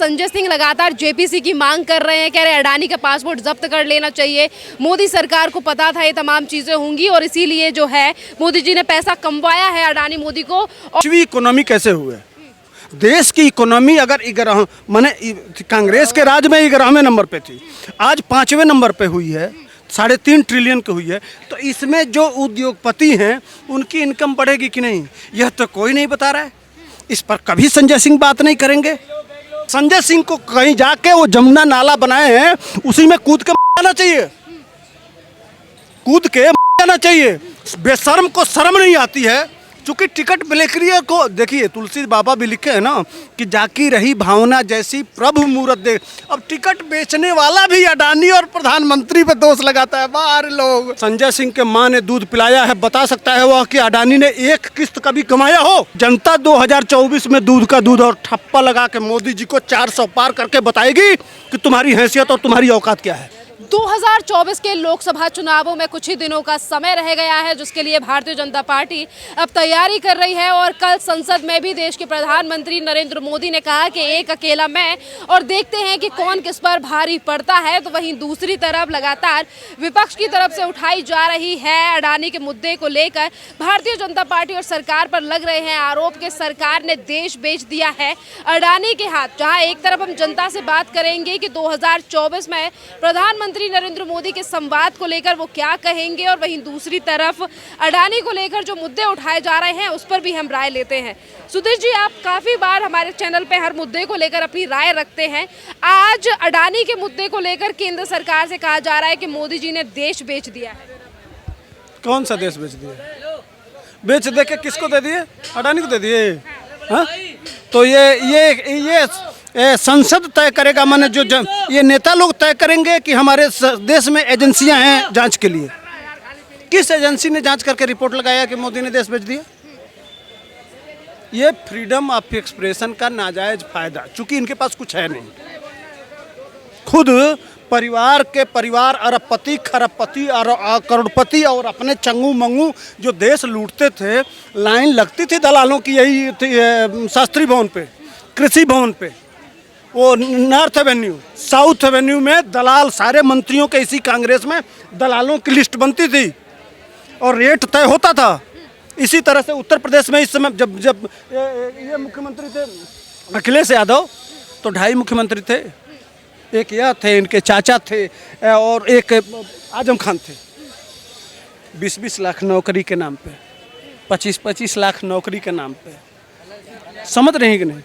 संजय सिंह लगातार जेपीसी की मांग कर रहे हैं, कह रहे हैं अडानी का पासपोर्ट जब्त कर लेना चाहिए। मोदी सरकार को पता था ये तमाम चीजें होंगी और इसीलिए जो है मोदी जी ने पैसा कमवाया है अडानी मोदी को। इकोनॉमी कैसे हुए? देश की इकोनॉमी अगर 11 माने कांग्रेस के राज में 11वें नंबर पे थी, आज 5वें नंबर पे हुई है, 3.5 ट्रिलियन की हुई है। तो इसमें जो उद्योगपति हैं उनकी इनकम बढ़ेगी कि नहीं, यह तो कोई नहीं बता रहा है। इस पर कभी संजय सिंह बात नहीं करेंगे। संजय सिंह को कहीं जाके वो जमुना नाला बनाए हैं उसी में कूद के मरना चाहिए, कूद के मरना चाहिए। बेशर्म को शर्म नहीं आती है। चूंकि टिकट बिक्री को देखिए, तुलसी बाबा भी लिखे हैं ना कि जाकी रही भावना जैसी प्रभु मूरत दे। अब टिकट बेचने वाला भी अडानी और प्रधानमंत्री पे दोष लगाता है। बाहर लोग संजय सिंह के माँ ने दूध पिलाया है, बता सकता है वह कि अडानी ने एक किस्त कभी कमाया हो? जनता 2024 में दूध का दूध और ठप्पा लगा के मोदी जी को 400 पार करके बताएगी कि तुम्हारी हैसियत और तुम्हारी औकात क्या है। 2024 के लोकसभा चुनावों में कुछ ही दिनों का समय रह गया है, जिसके लिए भारतीय जनता पार्टी अब तैयारी कर रही है। और कल संसद में भी देश के प्रधानमंत्री नरेंद्र मोदी ने कहा कि एक अकेला मैं, और देखते हैं कि कौन किस पर भारी पड़ता है। तो वहीं दूसरी तरफ लगातार विपक्ष की तरफ से उठाई जा रही है अडानी के मुद्दे को लेकर भारतीय जनता पार्टी और सरकार पर लग रहे हैं आरोप कि सरकार ने देश बेच दिया है अडानी के हाथ। जहां एक तरफ हम जनता से बात करेंगे कि 2024 में प्रधानमंत्री नरेंद्र मोदी के संवाद को लेकर वो क्या कहेंगे, और वहीं दूसरी तरफ अडानी को लेकर जो मुद्दे उठाए जा रहे हैं उस पर भी हम राय लेते हैं। सुधीर जी, आप काफी बार हमारे चैनल पे हर मुद्दे को लेकर अपनी राय रखते हैं। आज अडानी के मुद्दे को लेकर केंद्र सरकार से कहा जा रहा है कि मोदी जी ने देश बेच दिया है। कौन सा देश बेच दिया? बेच दे के किसको दे दिए? अडानी को दे दिए। हाँ, तो ये संसद तय करेगा। माने जो ये नेता लोग तय करेंगे कि हमारे देश में एजेंसियां हैं जांच के लिए। किस एजेंसी ने जांच करके रिपोर्ट लगाया कि मोदी ने देश बेच दिया? ये फ्रीडम ऑफ एक्सप्रेशन का नाजायज फायदा, चूंकि इनके पास कुछ है नहीं। खुद परिवार अरबपति खरबपति और करोड़पति और अपने चंगू मंगू जो देश लूटते थे, लाइन लगती थी दलालों की। यही थी शास्त्री भवन पे, कृषि भवन पे, वो नॉर्थ एवेन्यू, साउथ एवेन्यू में दलाल, सारे मंत्रियों के इसी कांग्रेस में दलालों की लिस्ट बनती थी और रेट तय होता था। इसी तरह से उत्तर प्रदेश में इस समय जब ये मुख्यमंत्री थे अखिलेश यादव, तो 2.5 मुख्यमंत्री थे। एक यह थे, इनके चाचा थे, और एक आजम खान थे। 20-20 लाख नौकरी के नाम पे, 25-25 लाख नौकरी के नाम पे, समझ रहे हैं कि नहीं?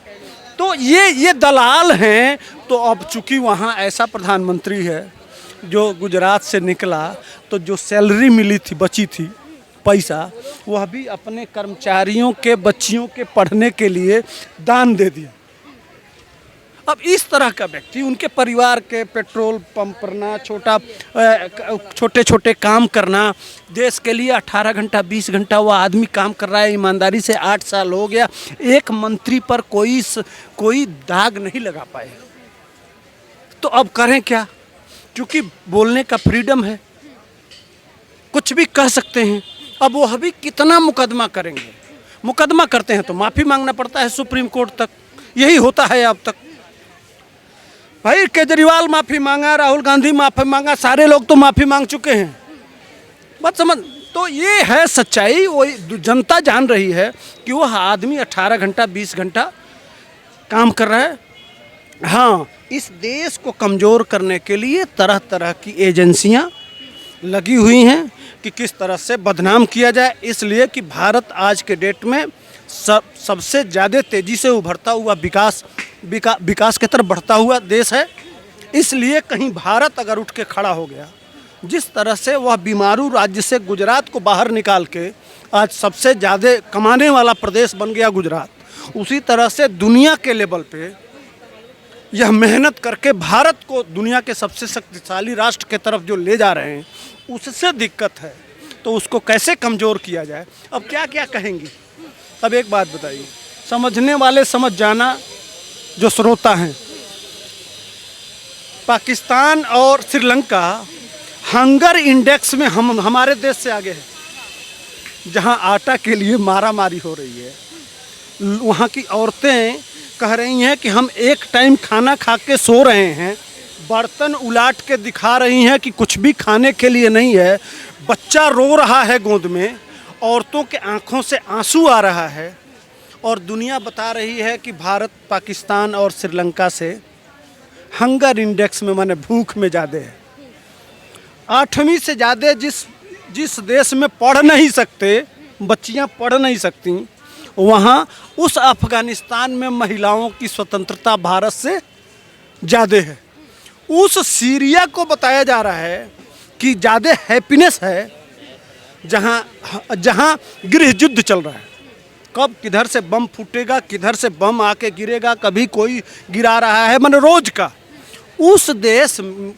तो ये दलाल हैं। तो अब चूंकि वहाँ ऐसा प्रधानमंत्री है जो गुजरात से निकला, तो जो सैलरी मिली थी, बची थी पैसा, वह भी अपने कर्मचारियों के बच्चियों के पढ़ने के लिए दान दे दिया। अब इस तरह का व्यक्ति, उनके परिवार के पेट्रोल पंप करना, छोटे छोटे काम करना, देश के लिए 18 घंटा 20 घंटा वो आदमी काम कर रहा है ईमानदारी से। 8 साल हो गया, एक मंत्री पर कोई दाग नहीं लगा पाए। तो अब करें क्या? क्योंकि बोलने का फ्रीडम है, कुछ भी कह सकते हैं। अब वो अभी कितना मुकदमा करेंगे? मुकदमा करते हैं तो माफ़ी मांगना पड़ता है सुप्रीम कोर्ट तक। यही होता है अब तक। भाई केजरीवाल माफ़ी मांगा, राहुल गांधी माफ़ी मांगा, सारे लोग तो माफ़ी मांग चुके हैं। बात समझ। तो ये है सच्चाई। वो जनता जान रही है कि वह आदमी 18 घंटा 20 घंटा काम कर रहा है। हाँ, इस देश को कमज़ोर करने के लिए तरह तरह की एजेंसियां लगी हुई हैं कि किस तरह से बदनाम किया जाए। इसलिए कि भारत आज के डेट में सबसे ज़्यादा तेज़ी से उभरता हुआ विकास की तरफ बढ़ता हुआ देश है। इसलिए कहीं भारत अगर उठ के खड़ा हो गया, जिस तरह से वह बीमारू राज्य से गुजरात को बाहर निकाल के आज सबसे ज़्यादा कमाने वाला प्रदेश बन गया गुजरात, उसी तरह से दुनिया के लेवल पे यह मेहनत करके भारत को दुनिया के सबसे शक्तिशाली राष्ट्र के तरफ जो ले जा रहे हैं, उससे दिक्कत है। तो उसको कैसे कमज़ोर किया जाए? अब क्या क्या कहेंगी? अब एक बात बताइए, समझने वाले समझ जाना, जो श्रोता हैं। पाकिस्तान और श्रीलंका हंगर इंडेक्स में हमारे देश से आगे है। जहां आटा के लिए मारामारी हो रही है, वहां की औरतें कह रही हैं कि हम एक टाइम खाना खा के सो रहे हैं, बर्तन उलाट के दिखा रही हैं कि कुछ भी खाने के लिए नहीं है, बच्चा रो रहा है गोद में, औरतों के आंखों से आंसू आ रहा है, और दुनिया बता रही है कि भारत पाकिस्तान और श्रीलंका से हंगर इंडेक्स में माने भूख में ज़्यादा है। 8वीं से ज़्यादा जिस देश में पढ़ नहीं सकते, बच्चियां पढ़ नहीं सकती, वहाँ उस अफ़गानिस्तान में महिलाओं की स्वतंत्रता भारत से ज़्यादा है। उस सीरिया को बताया जा रहा है कि ज़्यादा हैप्पीनेस है जहाँ गृह युद्ध चल रहा है। कब किधर से बम फूटेगा, किधर से बम आके गिरेगा, कभी कोई गिरा रहा है, माने रोज का। उस देश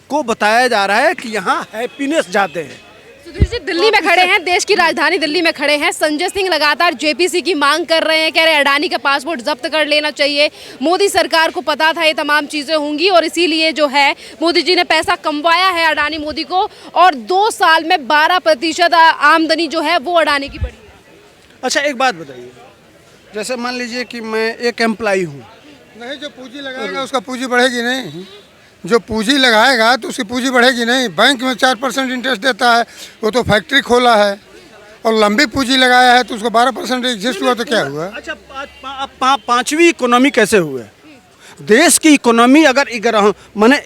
को बताया जा रहा है कि यहाँ हैप्पीनेस ज़्यादा है। सुधीर जी, दिल्ली में खड़े हैं, देश की राजधानी दिल्ली में खड़े हैं। संजय सिंह लगातार जेपीसी की मांग कर रहे हैं, कह रहे हैं अडानी का पासपोर्ट जब्त कर लेना चाहिए। मोदी सरकार को पता था ये तमाम चीज़ें होंगी और इसीलिए जो है मोदी जी ने पैसा कमवाया है अडानी मोदी को, और 2 साल में 12% आमदनी जो है वो अडानी की बढ़ी है। अच्छा, एक बात बताइए, जैसे मान लीजिए कि मैं एक एम्प्लाई हूँ, नहीं, जो पूंजी लगाएगा उसका पूंजी बढ़ेगी नहीं। जो पूंजी लगाएगा तो उसकी पूंजी बढ़ेगी नहीं। बैंक में 4% इंटरेस्ट देता है, वो तो फैक्ट्री खोला है, और लंबी पूंजी लगाया है तो उसको 12% एग्जिस्ट हुआ तो क्या हुआ? अच्छा, पांचवी इकोनॉमी कैसे हुए? देश की इकोनॉमी अगर 11 माने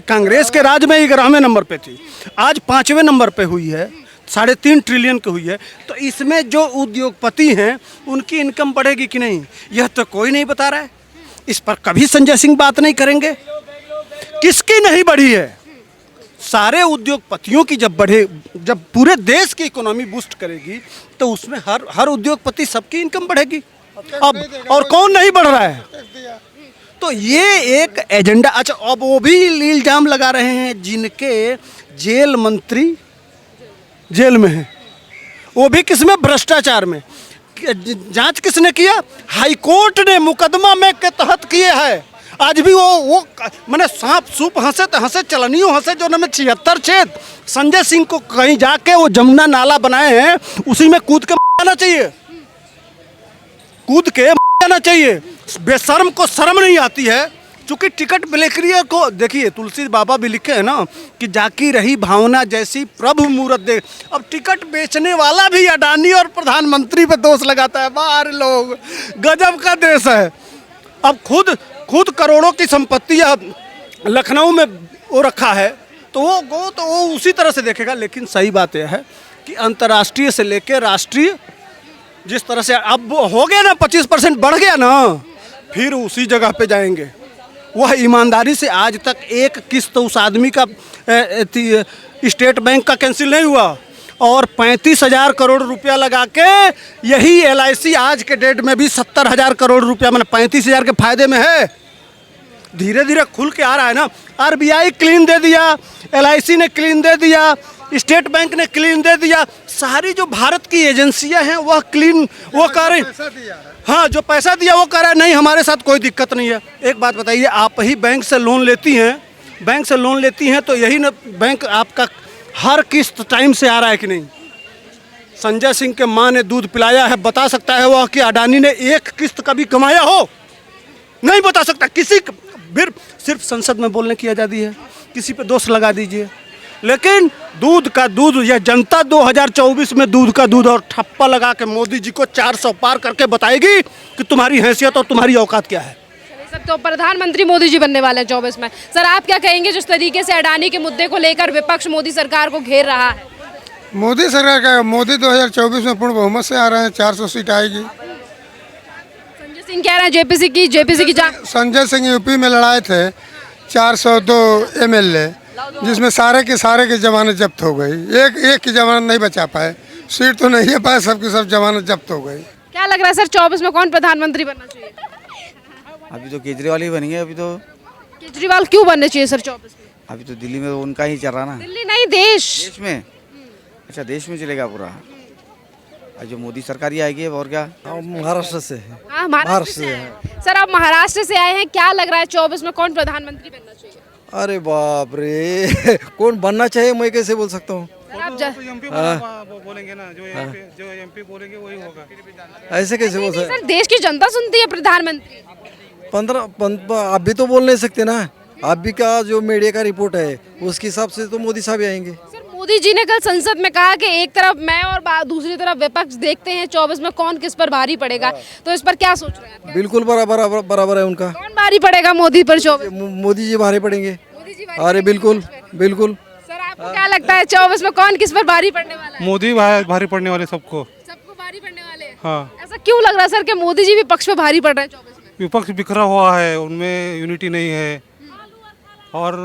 कांग्रेस के राज में 11वें नंबर पे थी, आज 5वें नंबर पे हुई है, 3.5 ट्रिलियन की हुई है। तो इसमें जो उद्योगपति हैं उनकी इनकम बढ़ेगी कि नहीं, यह तो कोई नहीं बता रहा है। इस पर कभी संजय सिंह बात नहीं करेंगे। किसकी नहीं बढ़ी है? सारे उद्योगपतियों की जब पूरे देश की इकोनॉमी बूस्ट करेगी तो उसमें हर उद्योगपति सबकी इनकम बढ़ेगी। अब और कौन नहीं बढ़ रहा है? तो ये एक एजेंडा। अच्छा, अब वो भी इल्जाम लगा रहे हैं जिनके जेल मंत्री जेल में है, वो भी किसमें? भ्रष्टाचार में। जांच किसने किया? हाई कोर्ट ने मुकदमा में के तहत किए है। आज भी वो मैंने सांप सूप हंसे तो हंसे, चलनियों हंसे, जो उन्होंने 76 छेद संजय सिंह को कहीं जाके वो जमुना नाला बनाए हैं, उसी में कूद के आना चाहिए, कूद के आना चाहिए। बेशर्म को शर्म नहीं आती है। चूंकि टिकट बिक्रिया को देखिए, तुलसी बाबा भी लिखे हैं ना कि जाकी रही भावना जैसी प्रभु मूरत दे। अब टिकट बेचने वाला भी अडानी और प्रधानमंत्री पे दोष लगाता है। बाहर लोग, गजब का देश है। अब खुद करोड़ों की संपत्ति लखनऊ में वो रखा है, तो वो उसी तरह से देखेगा। लेकिन सही बात यह है कि अंतर्राष्ट्रीय से लेकर राष्ट्रीय जिस तरह से अब हो गया ना, 25% बढ़ गया ना, फिर उसी जगह पे जाएंगे। वह ईमानदारी से आज तक एक किस्त उस आदमी का स्टेट बैंक का कैंसिल नहीं हुआ, और 35,000 करोड़ रुपया लगा के यही LIC आज के डेट में भी 70,000 करोड़ रुपया, मैंने 35,000 के फायदे में है। धीरे धीरे खुल के आ रहा है ना। RBI क्लीन दे दिया, LIC ने क्लीन दे दिया, स्टेट बैंक ने क्लीन दे दिया। सारी जो भारत की एजेंसियां हैं वह क्लीन वो कर रही। हाँ, जो पैसा दिया वो कह रहा है नहीं, हमारे साथ कोई दिक्कत नहीं है। एक बात बताइए, आप ही बैंक से लोन लेती हैं, तो यही ना बैंक आपका हर किस्त टाइम से आ रहा है कि नहीं? संजय सिंह के माँ ने दूध पिलाया है, बता सकता है वह कि अडानी ने एक किस्त कभी कमाया हो? नहीं बता सकता। किसी फिर सिर्फ संसद में बोलने की आज़ादी है, किसी पे दोष लगा दीजिए। लेकिन दूध का दूध, यह जनता 2024 में दूध का दूध और ठप्पा लगा के मोदी जी को 400 पार करके बताएगी कि तुम्हारी हैसियत और तुम्हारी औकात क्या है। सर, तो प्रधानमंत्री मोदी जी बनने वाले हैं 24 में। सर, आप क्या कहेंगे जिस तरीके से अडानी के मुद्दे को लेकर विपक्ष मोदी सरकार को घेर रहा है? मोदी सरकार का, मोदी 2024 में पूर्ण बहुमत से आ रहे हैं, 400 सीट आएगी। संजय सिंह कह रहे हैं जेपीसी की जांच। संजय सिंह यूपी में लड़ाए थे 402 MLA, जिसमें सारे के जमानत जब्त हो गई। एक की जमानत नहीं बचा पाए, सीट तो नहीं है पाए, सबकी सब जमानत जब्त हो गई। क्या लग रहा है सर, 24 में कौन प्रधानमंत्री बनना चाहिए? अभी तो केजरीवाल ही बनेंगे। अभी तो केजरीवाल क्यों बनने चाहिए सर 24 में? अभी तो दिल्ली में उनका ही चल रहा ना। दिल्ली नहीं, देश में। अच्छा, देश में चलेगा पूरा। जो मोदी सरकार ही आएगी और क्या? महाराष्ट्र से है। हाँ, महाराष्ट्र से है। सर, आप महाराष्ट्र से आए हैं, क्या लग रहा है 24 में कौन प्रधानमंत्री बनना चाहिए? अरे बाप रे कौन बनना चाहिए, मैं कैसे बोल सकता हूँ? बोलेंगे ना, जो MP बोलेंगे वही होगा। ऐसे कैसे बोल सकते? सर, देश की जनता सुनती है प्रधानमंत्री। आप भी तो बोल नहीं सकते ना। आप भी का जो मीडिया का रिपोर्ट है उसके हिसाब से तो मोदी साहब ही आएंगे। सर मोदी जी ने कल संसद में कहा कि एक तरफ मैं और दूसरी तरफ विपक्ष देखते हैं 24 में कौन किस पर भारी पड़ेगा, तो इस पर क्या सोच रहे हैं आप? बिल्कुल बराबर है उनका। कौन भारी पड़ेगा मोदी पर 24? मोदी जी भारी पड़ेंगे। मोदी जी अरे बिल्कुल बिल्कुल। सर आपको क्या लगता है 24 में कौन किस पर भारी पड़ने वाला है? मोदी भारी पड़ने वाले सबको। सबको भारी पड़ने वाले हैं। हाँ, ऐसा क्यों लग रहा है सर कि मोदी जी विपक्ष पे भारी पड़ रहे हैं 24 में? विपक्ष बिखरा हुआ है, उनमें यूनिटी नहीं है। और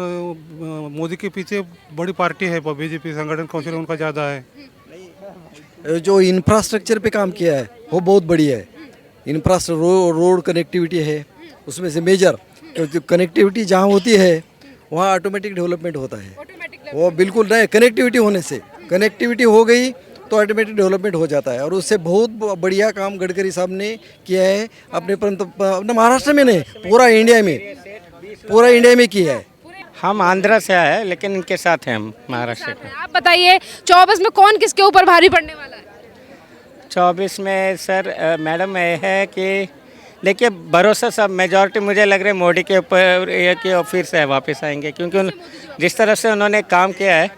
मोदी के पीछे बड़ी पार्टी है बीजेपी, संगठन कौशल उनका ज़्यादा है। जो इंफ्रास्ट्रक्चर पे काम किया है वो बहुत बढ़िया है। इंफ्रास्ट्रक्चर रोड कनेक्टिविटी है उसमें से मेजर, क्योंकि कनेक्टिविटी जहाँ होती है वहाँ ऑटोमेटिक डेवलपमेंट होता है। वो बिल्कुल नहीं, कनेक्टिविटी होने से, कनेक्टिविटी हो गई तो ऑटोमेटिक डेवलपमेंट हो जाता है। और उससे बहुत बढ़िया काम गडकरी साहब ने किया है अपने महाराष्ट्र में नहीं, पूरा इंडिया में किया है। हम आंध्रा से आए हैं लेकिन इनके साथ हैं हम महाराष्ट्र के। आप बताइए 24 में कौन किसके ऊपर भारी पड़ने वाला है? 24 में सर मैडम ये है कि देखिए भरोसा सब मेजॉरिटी मुझे लग रहा है मोदी के ऊपर ये कि वो फिर से वापस आएंगे, क्योंकि जिस तरह से उन्होंने काम किया है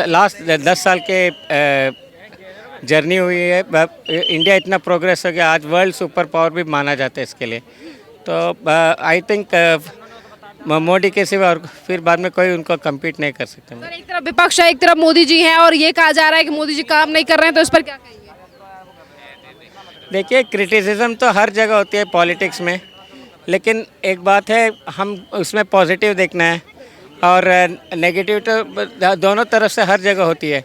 लास्ट 10 साल के जर्नी हुई है, इंडिया इतना प्रोग्रेस हो गया, आज वर्ल्ड सुपर पावर भी माना जाता है इसके लिए। तो आई थिंक मोदी के सिवा और फिर बाद में कोई उनको कम्पीट नहीं कर सकते। सर एक तरफ विपक्ष है, एक तरफ मोदी जी हैं और ये कहा जा रहा है कि मोदी जी काम नहीं कर रहे हैं, तो इस पर क्या कहेंगे? देखिए क्रिटिसिज्म तो हर जगह होती है पॉलिटिक्स में, लेकिन एक बात है हम उसमें पॉजिटिव देखना है और नेगेटिव तो दोनों तरफ से हर जगह होती है।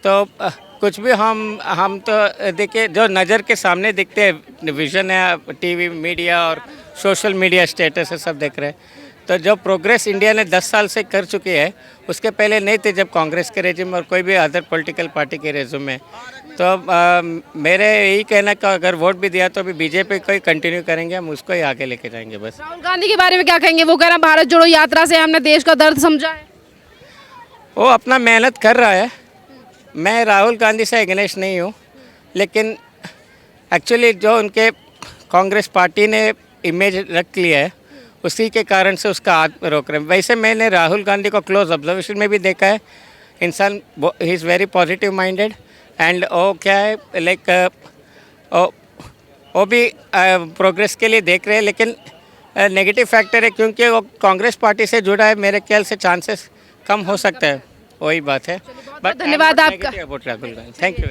तो कुछ भी हम तो देखिए जो नज़र के सामने दिखते हैं, विजन है, टीवी मीडिया और सोशल मीडिया स्टेटस है, सब देख रहे हैं। तो जो प्रोग्रेस इंडिया ने 10 साल से कर चुकी है उसके पहले नहीं थे, जब कांग्रेस के रेजिम और कोई भी अदर पॉलिटिकल पार्टी के रेजिम में। तो मेरे यही कहना कि अगर वोट भी दिया तो अभी बीजेपी को ही कंटिन्यू करेंगे, हम उसको ही आगे लेके जाएंगे बस। राहुल गांधी के बारे में क्या कहेंगे? वो कह रहे हैं भारत जोड़ो यात्रा से हमने देश का दर्द समझा है। वो अपना मेहनत कर रहा है, मैं राहुल गांधी से अगेंस्ट नहीं हूँ, लेकिन एक्चुअली जो उनके कांग्रेस पार्टी ने इमेज रख लिया है उसी के कारण से उसका हाथ रोक रहे हैं। वैसे मैंने राहुल गांधी को क्लोज ऑब्जर्वेशन में भी देखा है, इंसान he is very positive minded and वो क्या है लाइक वो भी प्रोग्रेस के लिए देख रहे हैं, लेकिन नेगेटिव फैक्टर है क्योंकि वो कांग्रेस पार्टी से जुड़ा है, मेरे ख्याल से चांसेस कम हो सकता है, वही बात है। बट धन्यवाद आपका। Rahul Gandhi, thank you.